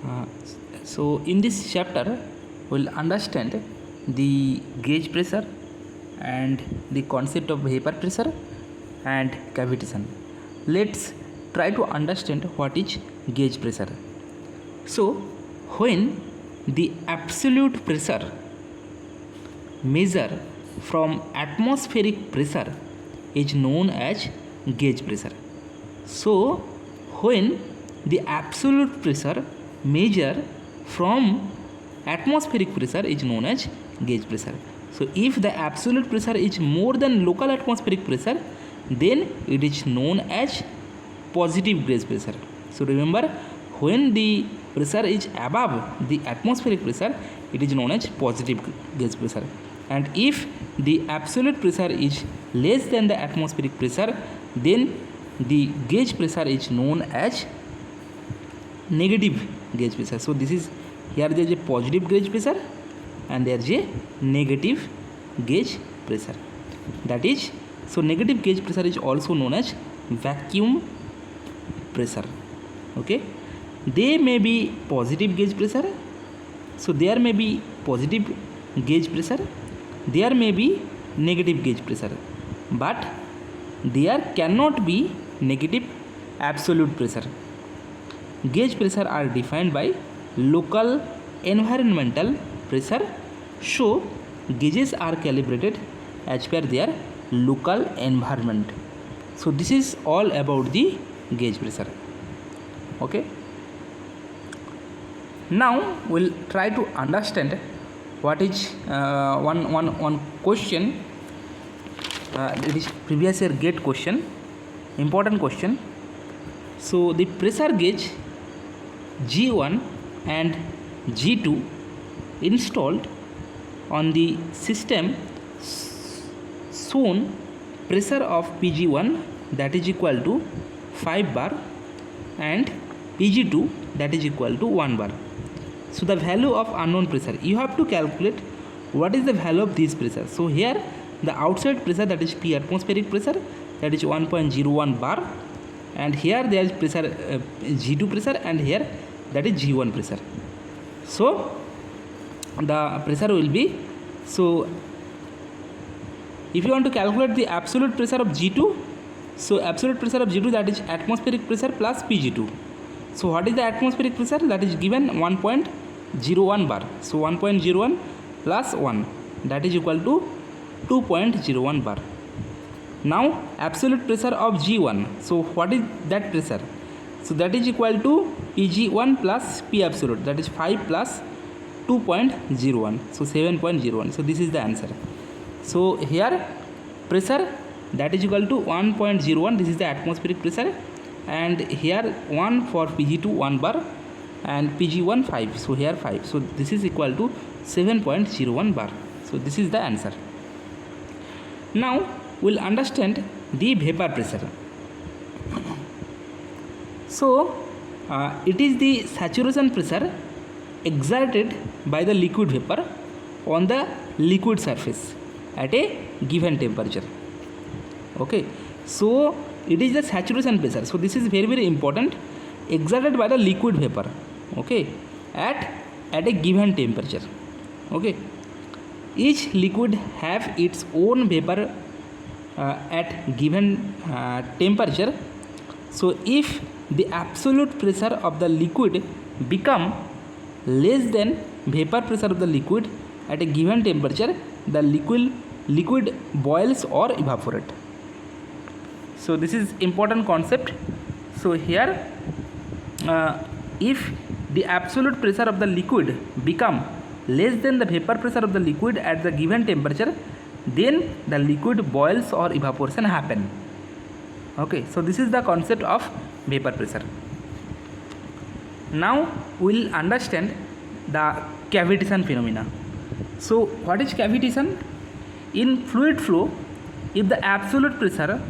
Uh, so in this chapter we'll understand the gauge pressure and the concept of vapor pressure and cavitation. Let's try to understand what is gauge pressure. So when the absolute pressure measure from atmospheric pressure is known as gauge pressure. So when the absolute pressure measure from atmospheric pressure is known as gauge pressure. So if the absolute pressure is more than local atmospheric pressure, then it is known as positive gauge pressure. So remember, when the pressure is above the atmospheric pressure, it is known as positive gauge pressure. And if the absolute pressure is less than the atmospheric pressure, then the gauge pressure is known as negative gauge pressure. So this is, here there is a positive gauge pressure and there is a negative gauge pressure. That is, so negative gauge pressure is also known as vacuum pressure. Okay, they may be positive gauge pressure, so there may be positive gauge pressure, there may be negative gauge pressure, but there cannot be negative absolute pressure. Gauge pressure are defined by local environmental pressure, so gauges are calibrated as per their local environment. So this is all about the gauge pressure. Okay, now we'll try to understand what is one question. It is previous year GATE question, important question. So the pressure gauge G1 and G2 installed on the system shown pressure of Pg1 that is equal to 5 bar and Pg2 that is equal to 1 bar. So the value of unknown pressure, you have to calculate what is the value of this pressure. So here the outside pressure, that is P atmospheric pressure, that is 1.01 bar, and here there is pressure G2 pressure, and here that is G1 pressure. So the pressure will be, so if you want to calculate the absolute pressure of G2, so absolute pressure of G2, that is atmospheric pressure plus Pg2. So what is the atmospheric pressure? That is given 1.01 bar. So 1.01 plus 1, that is equal to 2.01 bar. Now absolute pressure of G1, so what is that pressure? So that is equal to Pg1 plus P absolute, that is 5 plus 2.01, so 7.01. So this is the answer. So here pressure that is equal to 1.01, this is the atmospheric pressure, and here 1 for Pg2 1 bar and Pg1 5, so here 5, so this is equal to 7.01 bar. So this is the answer. Now we'll understand the vapor pressure. So it is the saturation pressure exerted by the liquid vapor on the liquid surface at a given temperature. Okay, so it is the saturation pressure. So this is very important, exerted by the liquid vapor, okay, at a given temperature. Okay, each liquid have its own vapor at given temperature. So if the absolute pressure of the liquid become less than vapor pressure of the liquid at a given temperature, the liquid boils or evaporate. So this is important concept. So here if the absolute pressure of the liquid become less than the vapor pressure of the liquid at the given temperature, then the liquid boils or evaporation happen. Okay, so this is the concept of vapor pressure. Now we will understand the cavitation phenomena. So what is cavitation? In fluid flow, if the absolute pressure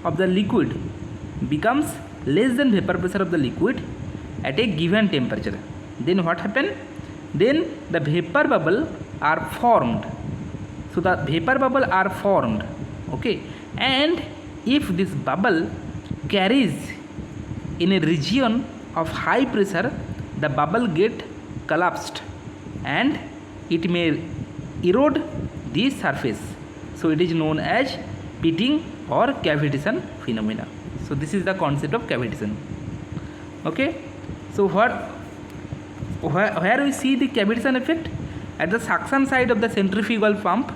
of the liquid becomes less than vapor pressure of the liquid at a given temperature, then what happen? Then the vapor bubble are formed. So the vapor bubble are formed, okay, and if this bubble carries in a region of high pressure, the bubble get collapsed and it may erode the surface. So it is known as pitting or cavitation phenomena. So this is the concept of cavitation. Okay, so where we see the cavitation effect? At the suction side of the centrifugal pump,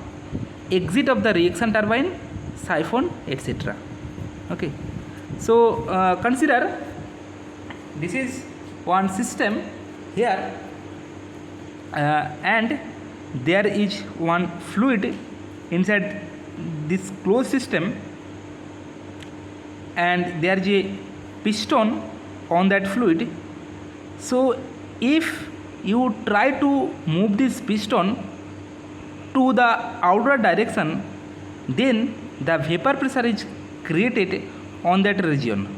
exit of the reaction turbine, siphon, etc. Okay, so consider this is one system here, and there is one fluid inside this closed system, and there is a piston on that fluid. So if you try to move this piston to the outer direction, then the vapor pressure is created on that region.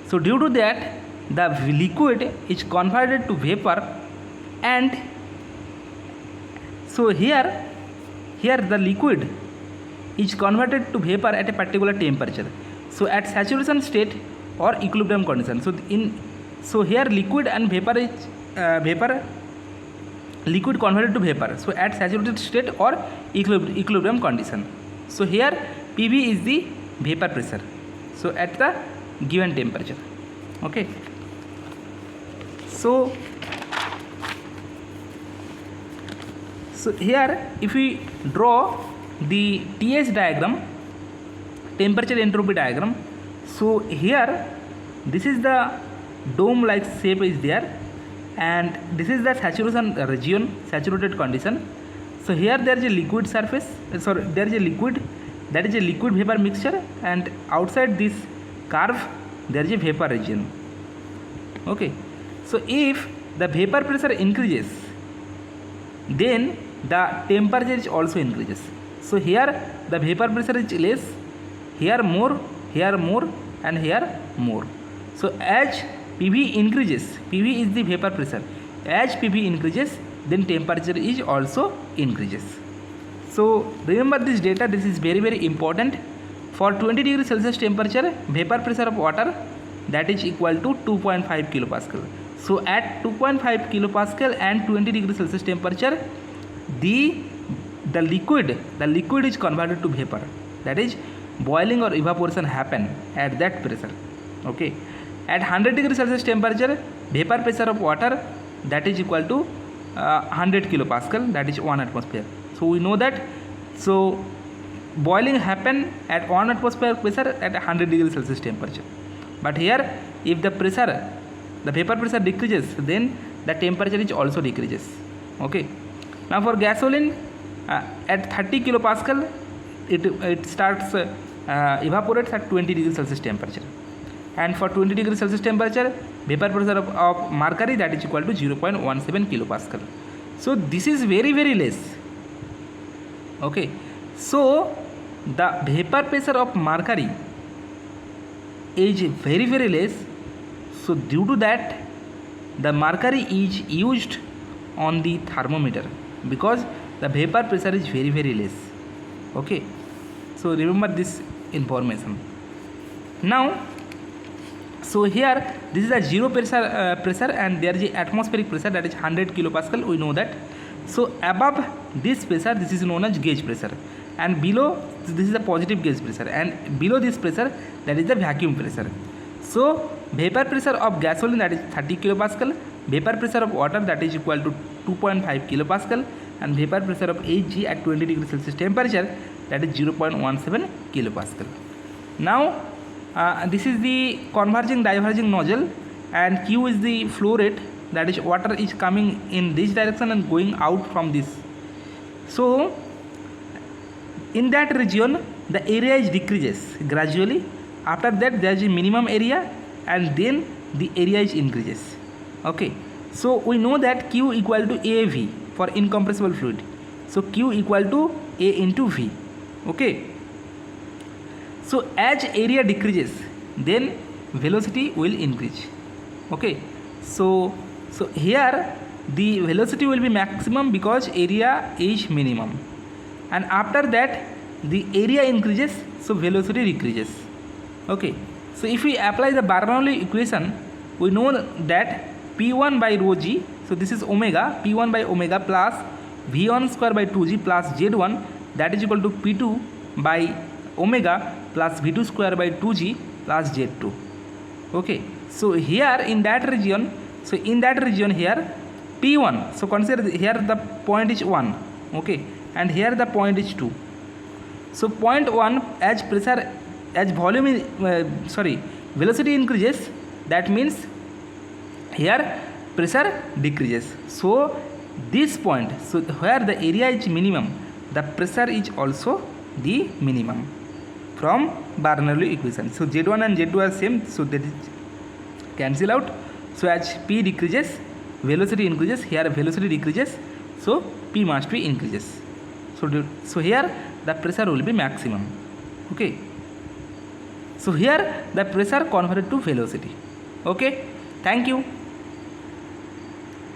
So due to that, the liquid is converted to vapor, and so here the liquid is converted to vapor at a particular temperature. So at saturation state or equilibrium condition. So here liquid and vapor is liquid converted to vapor. So at saturated state or equilibrium condition. So here PV is the vapor pressure. So at the given temperature. Okay. So here if we draw the TS diagram, temperature entropy diagram. So here this is the dome like shape is there, and this is the saturation region, saturated condition. So here there is a liquid surface, there is a liquid, that is a liquid vapor mixture, and outside this curve there is a vapor region. Okay, so if the vapor pressure increases, then the temperature is also increases. So here the vapor pressure is less, here more, and here more. So as PV increases, PV is the vapor pressure, as PV increases, then temperature is also increases. So remember this data, this is very very important. For 20 degrees Celsius temperature, vapor pressure of water, that is equal to 2.5 kilopascal. So at 2.5 kilopascal and 20 degrees Celsius temperature, the liquid is converted to vapor, that is boiling or evaporation happen at that pressure. Okay, at 100 degrees Celsius temperature, vapor pressure of water, that is equal to 100 kilopascal, that is 1 atmosphere. So we know that, so boiling happen at 1 atmosphere pressure at 100 degrees Celsius temperature. But here if the vapor pressure decreases, then the temperature is also decreases. Okay, now for gasoline, at 30 kilopascal it starts evaporates at 20 degrees Celsius temperature, and for 20 degrees Celsius temperature, vapor pressure of mercury, that is equal to 0.17 kilopascal. So this is very very less. Okay, so the vapor pressure of mercury is very very less. So due to that, the mercury is used on the thermometer, because the vapor pressure is very very less. Okay, so remember this information. Now, so here this is a zero pressure, and there is a atmospheric pressure, that is 100 kilopascal, we know that. So above this pressure, this is known as gauge pressure, and below this is a positive gauge pressure, and below this pressure, that is the vacuum pressure. So vapor pressure of gasoline, that is 30 kilopascal, vapor pressure of water, that is equal to 2.5 kilopascal, and vapor pressure of Hg at 20 degrees Celsius temperature, that is 0.17 kilopascal. Now this is the converging diverging nozzle, and Q is the flow rate, that is water is coming in this direction and going out from this. So in that region the area is decreases gradually. After that there is a minimum area, and then the area is increases. Okay, so we know that Q equal to AV for incompressible fluid. So Q equal to A into V. Okay, so as area decreases, then velocity will increase. Okay, so here the velocity will be maximum because area is minimum, and after that the area increases, so velocity decreases. Okay, so if we apply the Bernoulli equation, we know that P1 by rho g, so this is omega, P1 by omega plus V1 square by 2g plus Z1, that is equal to P2 by omega plus V2 square by 2g plus Z2. Okay, so here in that region, here P1, so consider here the point is 1, okay, and here the point is 2. So point 1, as pressure, as volume velocity increases, that means here pressure decreases. So this point, so where the area is minimum, the pressure is also the minimum from Bernoulli equation. So Z1 and Z2 are same, so that is cancel out. So as P decreases, velocity increases, here velocity decreases, so P must be increases. So here the pressure will be maximum. Okay, so here the pressure converted to velocity. Okay, thank you.